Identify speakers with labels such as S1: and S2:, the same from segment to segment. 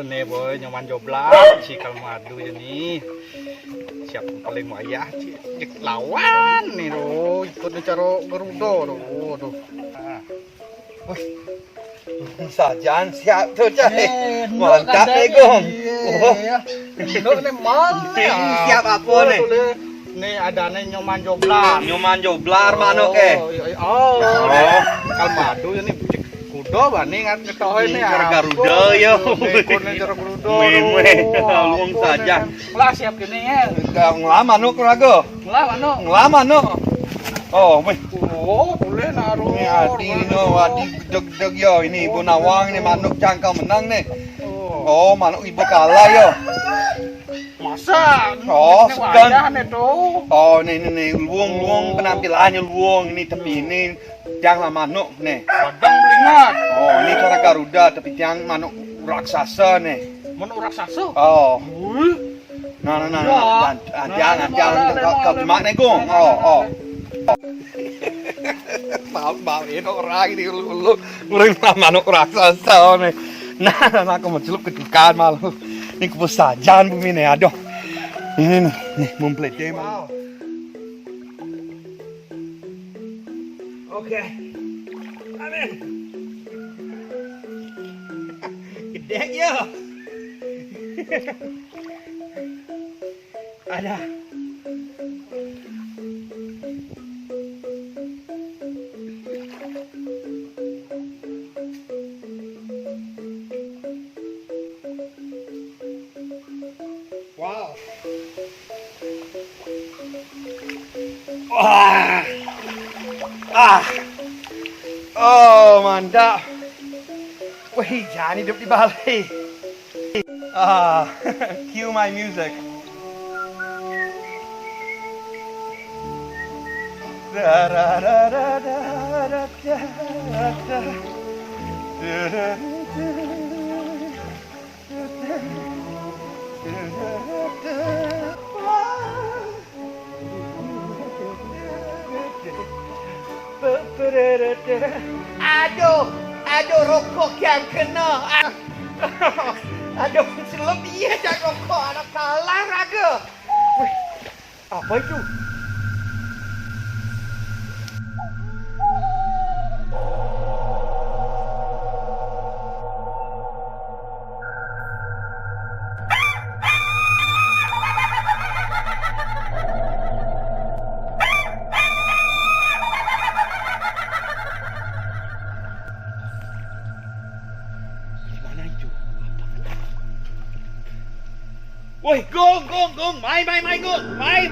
S1: nih boy, nyaman jobla si Kalmadu ini. Siap paling wayah cek lawan nih loh, ikut cara Garuda loh.
S2: Sajan siap tuh cai. Mantap nih Gong.
S1: Ndok nih mal.
S2: Siap apa nih?
S1: Nih ada nih nyoman joblar.
S2: Nyoman joblar manuk
S1: Oh. Kalmadu ini cek kuda bani ngat ngetohe nih.
S2: Cara Garuda yo.
S1: Ikut nih cara Garuda.
S2: Luang saja.
S1: Lah siap gini ya.
S2: Ngelam manuk raga. Ngelam manuk. Oh, wih.
S1: Oh, boleh naruh.
S2: Ini adi deg-deg yo. Ini ibu nawang ini manuk jangkau menang nih. Oh, manuk ibu kalah yo.
S1: Masa?
S2: Oh,
S1: segan itu.
S2: Oh, nih luang penampilannya luang ini tapi ini jangan manuk nih.
S1: Padang belingat.
S2: Oh, ini cara Garuda tapi jangan manuk raksasa nih.
S1: Manuk raksasa?
S2: Oh. Nah. Jangan kau cuma nih Gong. Oh. Maafin orang ini lu manuk raksasa nih. Nah, aku mau celup kedukaan malu. Ini kepusajan bumi nih, aduh. Ini nih, mempelajari mau. Oke. Amin. Gede ya. Ada. Wow. Wah. Oh, mantap. Wih, jangan hidup di Bali. Cue my music. Aduh rokok yang kena. Aduh, celup dia dah rokok anak kalah raga. Wih, apa itu? Woi, Gong, mai, Gong, mai.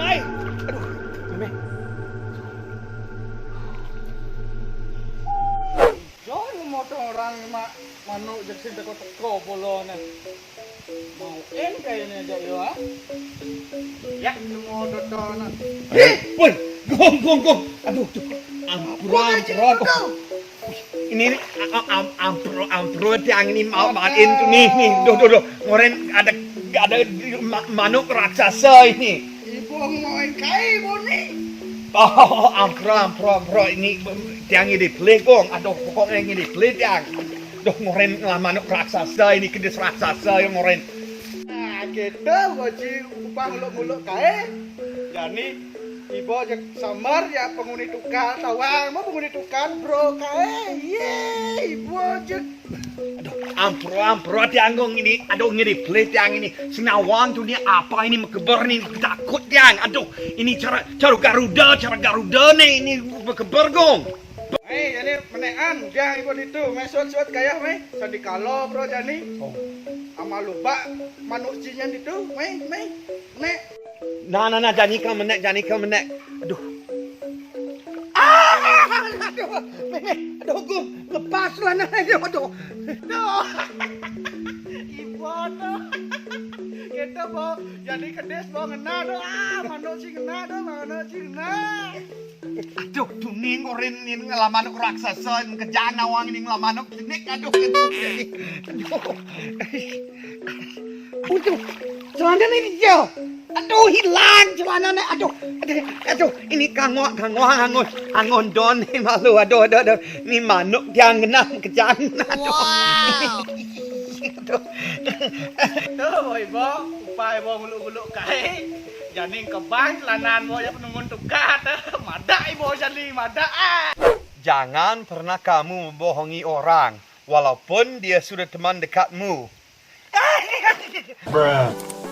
S2: Aduh, Meme.
S1: Jangan motong orang manuk jadi teko bolonnya. Mau kayaknya aja ya. Ya, mau dodona.
S2: Woi, Gong. Aduh, ampun. Ini ampun yang ini mau main tuh nih. Duh. Ngoren ada manuk raksasa ini.
S1: Ibu ngoin kai boni.
S2: Oh, ampro ini yang ini dibeli Gong. Aduh, pokoknya yang ini dibeli yang. Duh, ngoren lah manuk raksasa ini kedis raksasa yang ngoren.
S1: Nah, kita wajib upah muluk kai. Jadi ibu aja samar ya penghuni tukang tawang mau penghuni tukang bro kae ibu aja
S2: ampro tianggong ini aduh ngiri pelit yang ini senawang tuh dia apa ini mekeber nih takut yang aduh ini cara Garuda nih ini mekeber Gong.
S1: Ini menekan dia ibu itu mesot kayak sandi kalau bro jani ama lupa manusianya itu nek.
S2: Nah, jangan kau menek. Aduh. Aduh, Gong, lepaslah aduh.
S1: Ibu tuh. Kita mau jadi kedes mau ngena doh, manusia ngena.
S2: Aduh, tuning ngorin ini ngelamanuk raksasa, kejaan awang ini ngelamanuk jenik, aduh. Aduh, celana ini dia. Aduh, hilang celananya. Aduh, ini kangon don nih malu. Aduh. Ini manuk yang kena kejang. Aduh. Wow.
S1: Tuh, ibo, upah ibo nguluk-nguluk kae. Jani kebang lanan mo ya penungun tukar. Mada ibo jali, mada.
S2: Jangan pernah kamu membohongi orang, walaupun dia sudah teman dekatmu.
S3: Bruh.